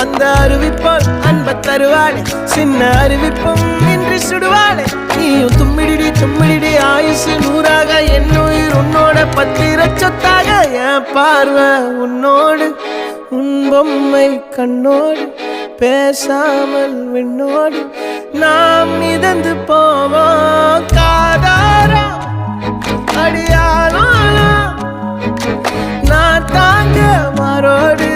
அந்த அறிவிப்போல் அன்ப தருவாளே சின்ன அறிவிப்பும் இன்றி சுடுவாளே நீயும் தும்மிடி ஆயுசு நூறாக என் உயிர் உன்னோட பத்திர சொத்தாக என் பார்வை உன்னோடு உன் பொம்மை கண்ணோடு பேசாமல் விண்ணோடு நாம் மிதந்து போவோம் காதாரா அடியானாலும் நான் தாங்க மாறோடு